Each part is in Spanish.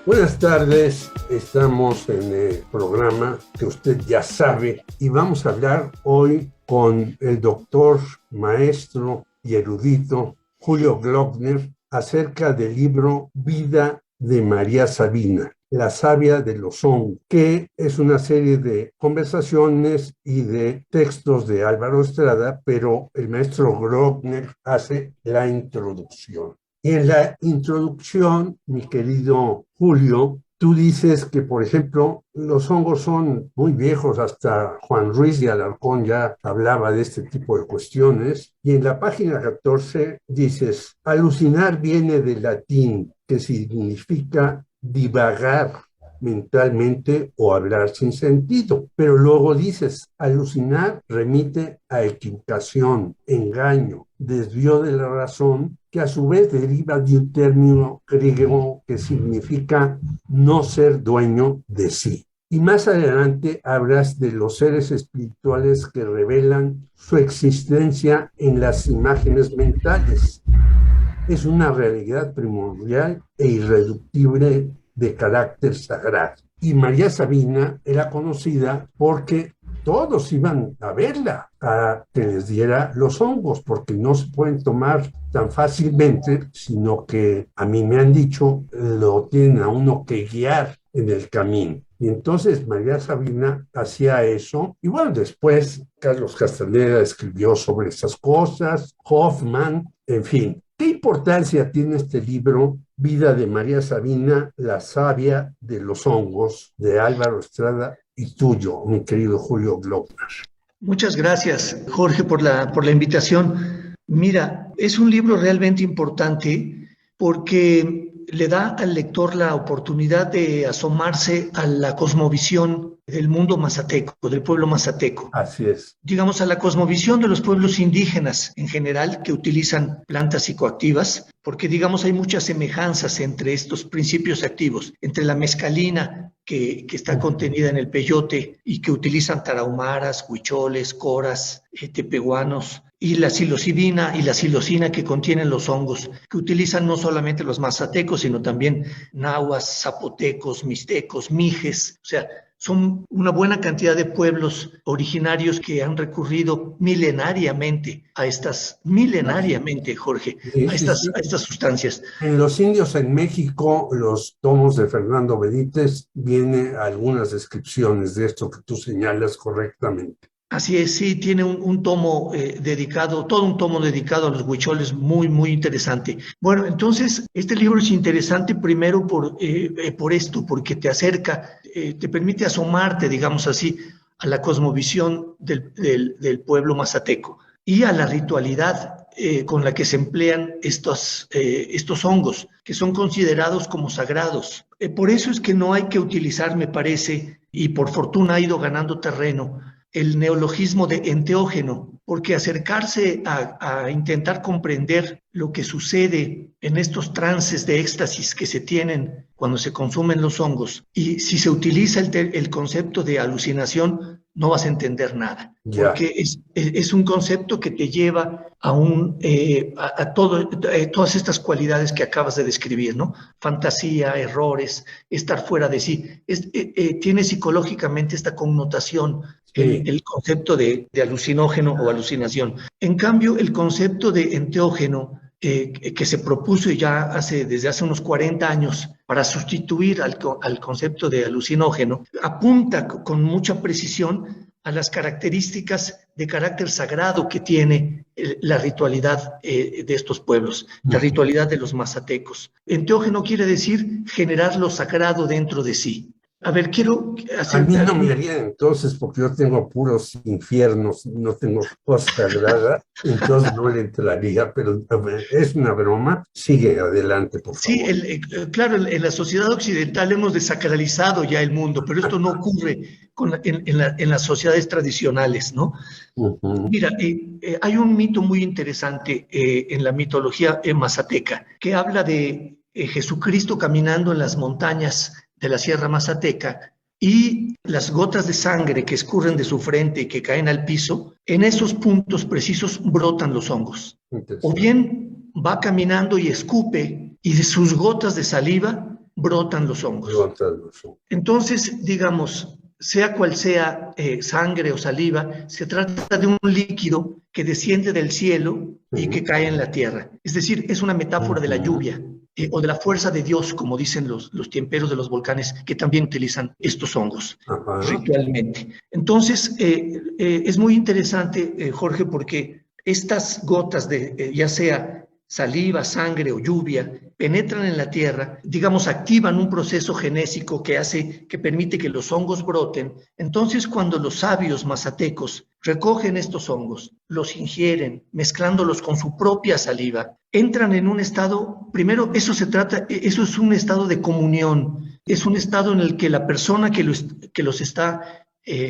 Buenas tardes, estamos en el programa que usted ya sabe y vamos a hablar hoy con el doctor, maestro y erudito Julio Glockner acerca del libro Vida de María Sabina, la sabia de los hongos, que es una serie de conversaciones y de textos de Álvaro Estrada, pero el maestro Glockner hace la introducción. Y en la introducción, mi querido Julio, tú dices que, por ejemplo, los hongos son muy viejos, hasta Juan Ruiz de Alarcón ya hablaba de este tipo de cuestiones. Y en la página 14 dices, alucinar viene del latín, que significa divagar mentalmente o hablar sin sentido. Pero luego dices, alucinar remite a equivocación, engaño, desvío de la razón, que a su vez deriva de un término griego que significa no ser dueño de sí. Y más adelante hablas de los seres espirituales que revelan su existencia en las imágenes mentales. Es una realidad primordial e irreductible de carácter sagrado. Y María Sabina era conocida porque todos iban a verla, a que les diera los hongos, porque no se pueden tomar tan fácilmente, sino que a mí me han dicho, lo tienen a uno que guiar en el camino. Y entonces María Sabina hacía eso. Y bueno, después Carlos Castaneda escribió sobre esas cosas, Hoffman, en fin. ¿Qué importancia tiene este libro, Vida de María Sabina, la sabia de los hongos, de Álvaro Estrada y tuyo, mi querido Julio Glockner? Muchas gracias, Jorge, por la invitación. Mira, es un libro realmente importante porque le da al lector la oportunidad de asomarse a la cosmovisión del mundo mazateco, del pueblo mazateco. Así es. Digamos, a la cosmovisión de los pueblos indígenas en general que utilizan plantas psicoactivas, porque digamos hay muchas semejanzas entre estos principios activos, entre la mescalina que está contenida en el peyote y que utilizan tarahumaras, huicholes, coras, tepehuanos, y la psilocibina y la psilocina que contienen los hongos, que utilizan no solamente los mazatecos, sino también nahuas, zapotecos, mixtecos, mijes, o sea, son una buena cantidad de pueblos originarios que han recurrido milenariamente, Jorge, Sí, sí, sí. a estas sustancias. En los indios en México, los tomos de Fernando Benítez, viene algunas descripciones de esto que tú señalas correctamente. Así es, sí, tiene un tomo dedicado, todo un tomo dedicado a los huicholes, muy interesante. Bueno, entonces, este libro es interesante primero por esto, porque te acerca, te permite asomarte, digamos así, a la cosmovisión del pueblo mazateco y a la ritualidad con la que se emplean estos hongos, que son considerados como sagrados. Por eso es que no hay que utilizar, me parece, y por fortuna ha ido ganando terreno, el neologismo de enteógeno, porque acercarse a intentar comprender lo que sucede en estos trances de éxtasis que se tienen cuando se consumen los hongos, y si se utiliza el concepto de alucinación, no vas a entender nada, Ya. porque es un concepto que te lleva todas estas cualidades que acabas de describir, ¿no? Fantasía, errores, estar fuera de sí. Tiene psicológicamente esta connotación Sí. el concepto de alucinógeno o alucinación. En cambio, el concepto de enteógeno que se propuso ya desde hace unos 40 años para sustituir al concepto de alucinógeno, apunta con mucha precisión a las características de carácter sagrado que tiene la ritualidad de estos pueblos, la ritualidad de los mazatecos. Enteógeno quiere decir generar lo sagrado dentro de sí. A ver, quiero A mí hacerte no me aquí. haría entonces, porque yo tengo puros infiernos, no tengo cosa sagrada, entonces no le entraría, pero a ver, es una broma. Sigue adelante, por Sí, favor. claro, en la sociedad occidental hemos desacralizado ya el mundo, pero esto no ocurre en las sociedades tradicionales, ¿no? Ujú. Mira, hay un mito muy interesante en la mitología mazateca que habla de Jesucristo caminando en las montañas de la Sierra Mazateca y las gotas de sangre que escurren de su frente y que caen al piso, en esos puntos precisos brotan los hongos. O Interesante. bien va caminando y escupe y de sus gotas de saliva brotan los hongos. Entonces, digamos, sea cual sea sangre o saliva, se trata de un líquido que desciende del cielo y que cae en la tierra. Es decir, es una metáfora de la lluvia o de la fuerza de Dios, como dicen los tiemperos de los volcanes, que también utilizan estos hongos ritualmente. Entonces, es muy interesante, Jorge, porque estas gotas de ya sea saliva, sangre o lluvia, penetran en la tierra, digamos, activan un proceso genésico que permite que los hongos broten. Entonces, cuando los sabios mazatecos recogen estos hongos, los ingieren, mezclándolos con su propia saliva, entran en un estado, primero, eso es un estado de comunión, es un estado en el que la persona que los está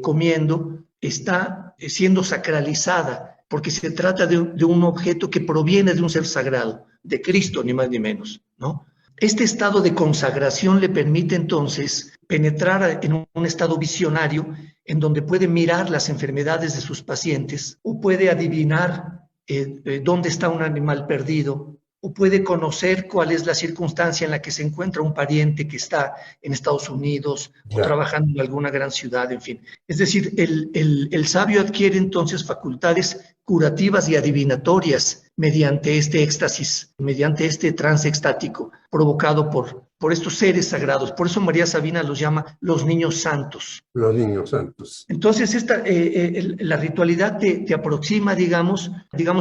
comiendo está siendo sacralizada, porque se trata de un objeto que proviene de un ser sagrado, de Cristo, ni más ni menos, ¿no? Este estado de consagración le permite entonces penetrar en un estado visionario en donde puede mirar las enfermedades de sus pacientes o puede adivinar dónde está un animal perdido o puede conocer cuál es la circunstancia en la que se encuentra un pariente que está en Estados Unidos o trabajando en alguna gran ciudad, en fin. Es decir, el sabio adquiere entonces facultades curativas y adivinatorias mediante este éxtasis, mediante este trance extático provocado por estos seres sagrados. Por eso María Sabina los llama los niños santos. Los niños santos. Entonces, la ritualidad te aproxima, digamos,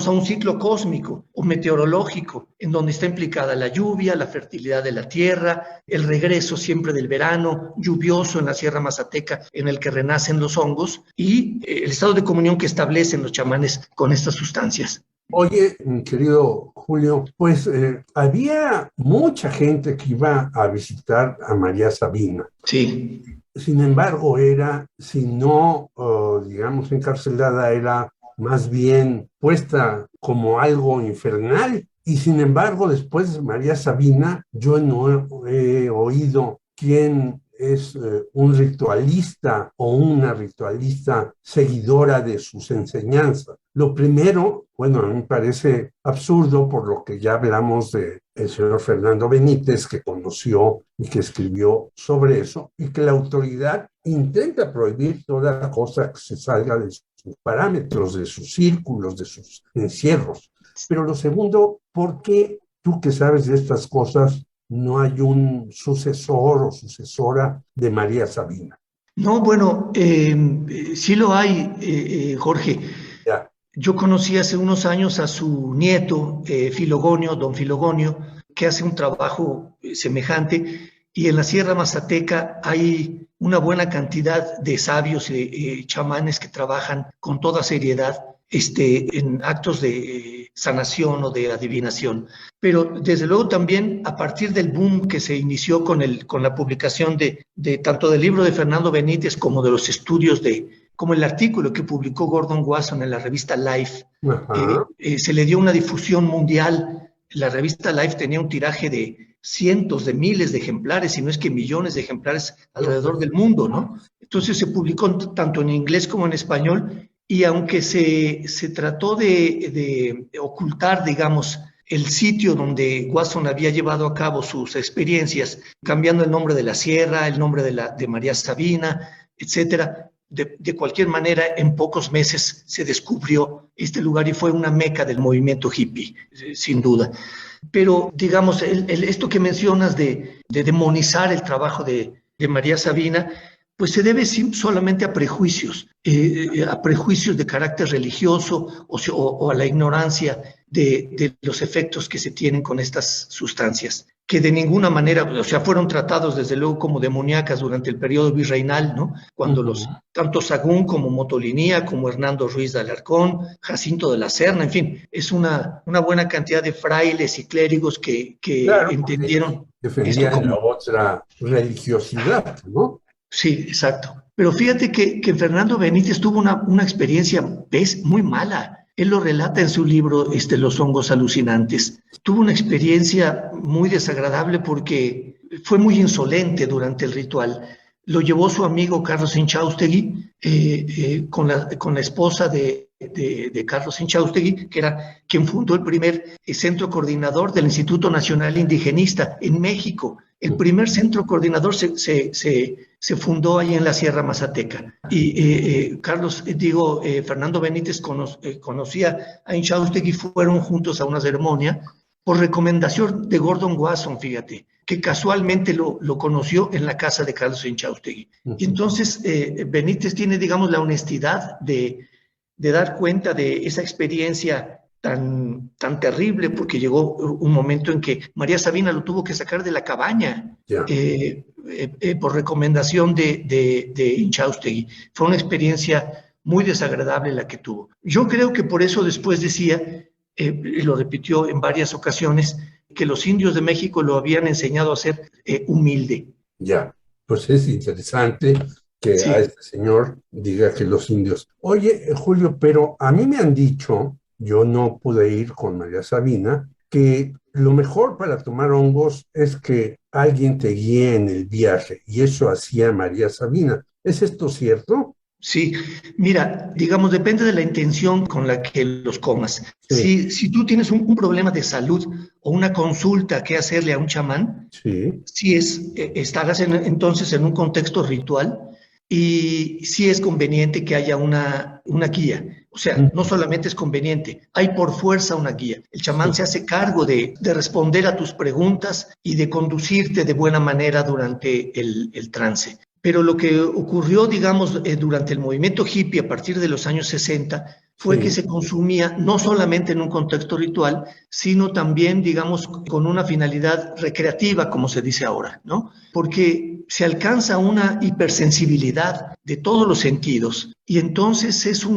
a un ciclo cósmico o meteorológico, en donde está implicada la lluvia, la fertilidad de la tierra, el regreso siempre del verano lluvioso en la Sierra Mazateca, en el que renacen los hongos, y el estado de comunión que establecen los chamanes con estas sustancias. Oye, mi querido Julio, pues había mucha gente que iba a visitar a María Sabina. Sí. Sin embargo, si no, digamos, encarcelada, era más bien puesta como algo infernal. Y sin embargo, después de María Sabina, yo no he oído quién es un ritualista o una ritualista seguidora de sus enseñanzas. Lo primero, bueno, a mí me parece absurdo por lo que ya hablamos del señor Fernando Benítez, que conoció y que escribió sobre eso, y que la autoridad intenta prohibir toda cosa que se salga de sus parámetros, de sus círculos, de sus encierros. Pero lo segundo, ¿por qué tú que sabes de estas cosas no hay un sucesor o sucesora de María Sabina? No, bueno, sí lo hay, Jorge. Ya. Yo conocí hace unos años a su nieto, don Filogonio, que hace un trabajo semejante, y en la Sierra Mazateca hay una buena cantidad de sabios y chamanes que trabajan con toda seriedad en actos de sanación o de adivinación. Pero desde luego también a partir del boom que se inició con la publicación de tanto del libro de Fernando Benítez como de los estudios como el artículo que publicó Gordon Wasson en la revista Life, se le dio una difusión mundial. La revista Life tenía un tiraje de cientos de miles de ejemplares, si no es que millones de ejemplares alrededor del mundo, ¿no? Entonces se publicó tanto en inglés como en español, y aunque se trató de ocultar, digamos, el sitio donde Wasson había llevado a cabo sus experiencias, cambiando el nombre de la sierra, el nombre de María Sabina, etcétera, de cualquier manera, en pocos meses se descubrió este lugar y fue una meca del movimiento hippie, sin duda. Pero, digamos, esto que mencionas de demonizar el trabajo de María Sabina, pues se debe solamente a prejuicios de carácter religioso o a la ignorancia de los efectos que se tienen con estas sustancias, que de ninguna manera, o sea, fueron tratados desde luego como demoníacas durante el periodo virreinal, ¿no? Cuando tanto Sagún como Motolinía, como Hernando Ruiz de Alarcón, Jacinto de la Serna, en fin, es una buena cantidad de frailes y clérigos que claro, entendieron. Defendían como la otra religiosidad, ¿no? Sí, exacto. Pero fíjate que Fernando Benítez tuvo una experiencia muy mala. Él lo relata en su libro Los hongos alucinantes. Tuvo una experiencia muy desagradable porque fue muy insolente durante el ritual. Lo llevó su amigo Carlos Inchaustegui con la esposa de Carlos Inchaustegui, que era quien fundó el primer centro coordinador del Instituto Nacional Indigenista en México, El primer centro coordinador se fundó ahí en la Sierra Mazateca. Y Fernando Benítez conocía a Inchaustegui, fueron juntos a una ceremonia por recomendación de Gordon Wasson, fíjate, que casualmente lo conoció en la casa de Carlos Inchaustegui. Y entonces Benítez tiene, digamos, la honestidad de dar cuenta de esa experiencia tan terrible, porque llegó un momento en que María Sabina lo tuvo que sacar de la cabaña por recomendación de Inchaustegui. Fue una experiencia muy desagradable la que tuvo. Yo creo que por eso después decía, y lo repitió en varias ocasiones, que los indios de México lo habían enseñado a ser humilde. Ya, pues es interesante que Sí. a este señor diga que los indios. Oye, Julio, pero a mí me han dicho, yo no pude ir con María Sabina, que lo mejor para tomar hongos es que alguien te guíe en el viaje, y eso hacía María Sabina. ¿Es esto cierto? Sí, mira, digamos, depende de la intención con la que los comas. Sí. Si tú tienes un problema de salud o una consulta que hacerle a un chamán, Sí. estarás entonces en un contexto ritual, y sí es conveniente que haya una guía. O sea, no solamente es conveniente, hay por fuerza una guía. El chamán se hace cargo de responder a tus preguntas y de conducirte de buena manera durante el trance. Pero lo que ocurrió, digamos, durante el movimiento hippie a partir de los años 60 fue que se consumía no solamente en un contexto ritual, sino también, digamos, con una finalidad recreativa, como se dice ahora, ¿no? Porque se alcanza una hipersensibilidad de todos los sentidos y entonces es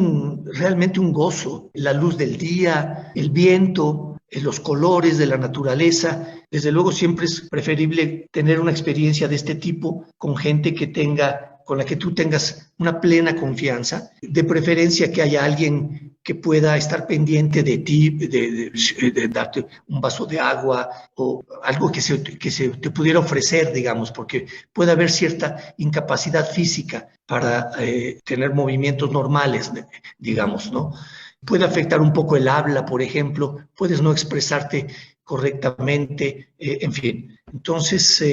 realmente un gozo. La luz del día, el viento, los colores de la naturaleza. Desde luego siempre es preferible tener una experiencia de este tipo con gente con la que tú tengas una plena confianza, de preferencia que haya alguien que pueda estar pendiente de ti, de darte un vaso de agua o algo que se te pudiera ofrecer, digamos, porque puede haber cierta incapacidad física para tener movimientos normales, digamos, ¿no? Puede afectar un poco el habla, por ejemplo, puedes no expresarte correctamente, en fin. Entonces,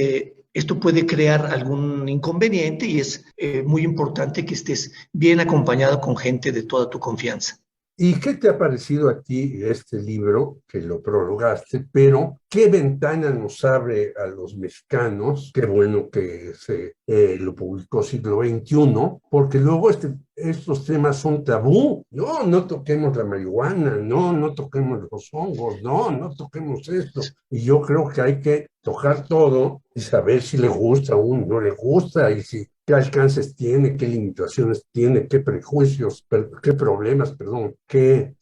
esto puede crear algún inconveniente y es muy importante que estés bien acompañado con gente de toda tu confianza. ¿Y qué te ha parecido a ti este libro, que lo prologaste, pero qué ventana nos abre a los mexicanos? Qué bueno que lo publicó Siglo XXI, porque luego estos temas son tabú. No toquemos la marihuana, no toquemos los hongos, no toquemos esto. Y yo creo que hay que tocar todo y saber si le gusta a uno, no le gusta, y qué alcances tiene, qué limitaciones tiene, qué prejuicios, qué problemas, perdón, qué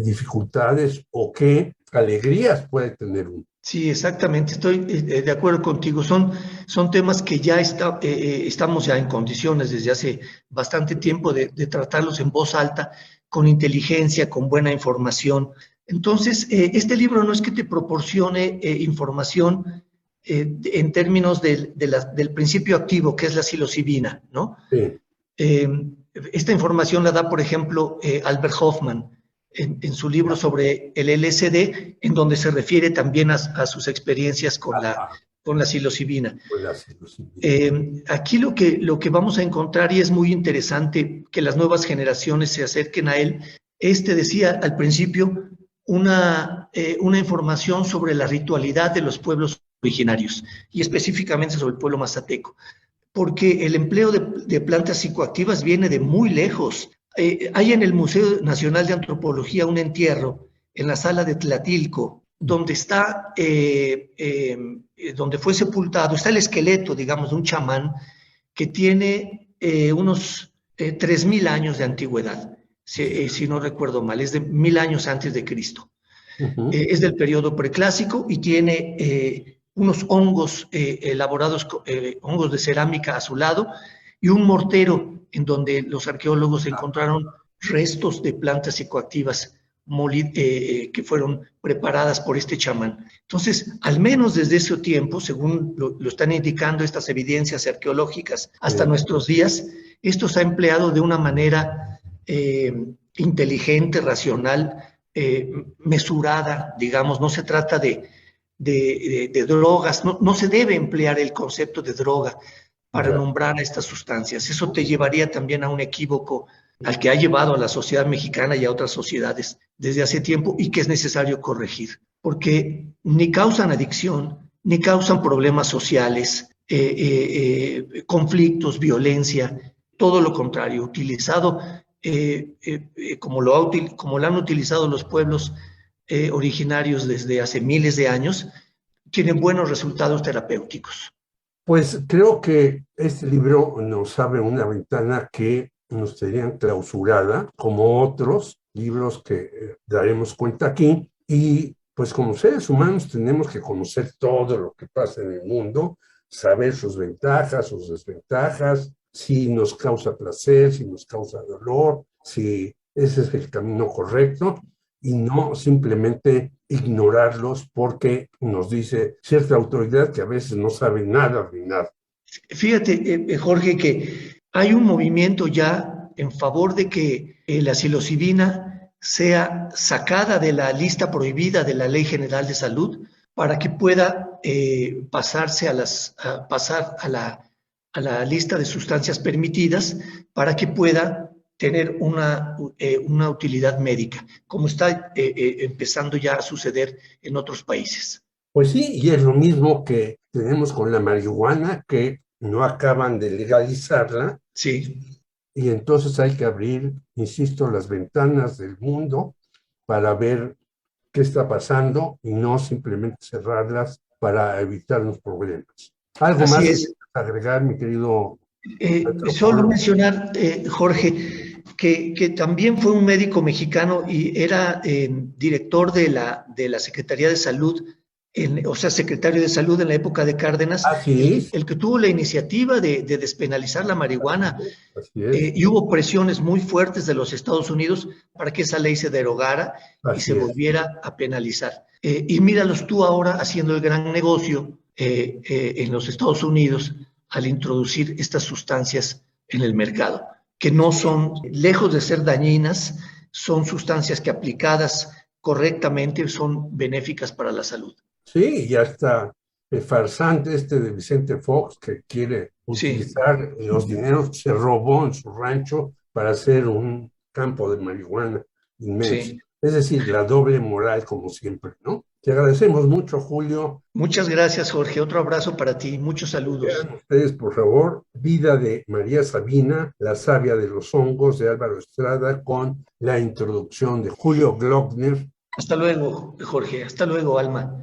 dificultades o qué alegrías puede tener uno. Sí, exactamente, estoy de acuerdo contigo. Son temas que ya estamos ya en condiciones desde hace bastante tiempo de tratarlos en voz alta, con inteligencia, con buena información. Entonces, este libro no es que te proporcione información en términos del principio activo, que es la psilocibina, ¿no? Sí. Esta información la da, por ejemplo, Albert Hoffman en su libro sobre el LSD, en donde se refiere también a sus experiencias con la psilocibina. Aquí lo que vamos a encontrar, y es muy interesante que las nuevas generaciones se acerquen a él, decía al principio una información sobre la ritualidad de los pueblos originarios, y específicamente sobre el pueblo mazateco, porque el empleo de plantas psicoactivas viene de muy lejos. Hay en el Museo Nacional de Antropología un entierro en la sala de Tlatilco, donde donde fue sepultado, está el esqueleto, digamos, de un chamán que tiene unos 3.000 años de antigüedad, si no recuerdo mal, es de 1.000 años antes de Cristo. Es del periodo preclásico y tiene unos hongos elaborados, hongos de cerámica a su lado, y un mortero en donde los arqueólogos encontraron restos de plantas psicoactivas que fueron preparadas por este chamán. Entonces, al menos desde ese tiempo, según lo están indicando estas evidencias arqueológicas, hasta nuestros días, esto se ha empleado de una manera inteligente, racional, mesurada, digamos. No se trata de de drogas. No se debe emplear el concepto de droga para nombrar a estas sustancias. Eso te llevaría también a un equívoco al que ha llevado a la sociedad mexicana y a otras sociedades desde hace tiempo y que es necesario corregir, porque ni causan adicción, ni causan problemas sociales, conflictos, violencia, todo lo contrario, utilizado como lo han utilizado los pueblos originarios desde hace miles de años, tienen buenos resultados terapéuticos. Pues creo que este libro nos abre una ventana que nos tenían clausurada, como otros libros que daremos cuenta aquí. Y pues como seres humanos tenemos que conocer todo lo que pasa en el mundo, saber sus ventajas, sus desventajas, si nos causa placer, si nos causa dolor, si ese es el camino correcto, y no simplemente ignorarlos porque nos dice cierta autoridad que a veces no sabe nada de nada. Fíjate, Jorge, que hay un movimiento ya en favor de que la psilocibina sea sacada de la lista prohibida de la Ley General de Salud para que pueda pasar a la lista de sustancias permitidas para que pueda tener una utilidad médica, como está empezando ya a suceder en otros países. Pues sí, y es lo mismo que tenemos con la marihuana, que no acaban de legalizarla. Sí. Y entonces hay que abrir, insisto, las ventanas del mundo para ver qué está pasando y no simplemente cerrarlas para evitar los problemas. ¿Algo Así más es. que agregar, mi querido? Solo mencionar, Jorge, que también fue un médico mexicano y era director de la Secretaría de Salud, o sea, secretario de Salud en la época de Cárdenas, Así es. el que tuvo la iniciativa de despenalizar la marihuana. Así es. Y hubo presiones muy fuertes de los Estados Unidos para que esa ley se derogara y se volviera a penalizar. Y míralos tú ahora haciendo el gran negocio en los Estados Unidos al introducir estas sustancias en el mercado, que no son, lejos de ser dañinas, son sustancias que aplicadas correctamente son benéficas para la salud. Sí, y hasta el farsante de Vicente Fox, que quiere utilizar los dineros que se robó en su rancho para hacer un campo de marihuana inmenso. Sí. Es decir, la doble moral como siempre, ¿no? Te agradecemos mucho, Julio. Muchas gracias, Jorge. Otro abrazo para ti. Muchos saludos. Vean ustedes, por favor, Vida de María Sabina, la savia de los hongos, de Álvaro Estrada, con la introducción de Julio Glockner. Hasta luego, Jorge. Hasta luego, Alma.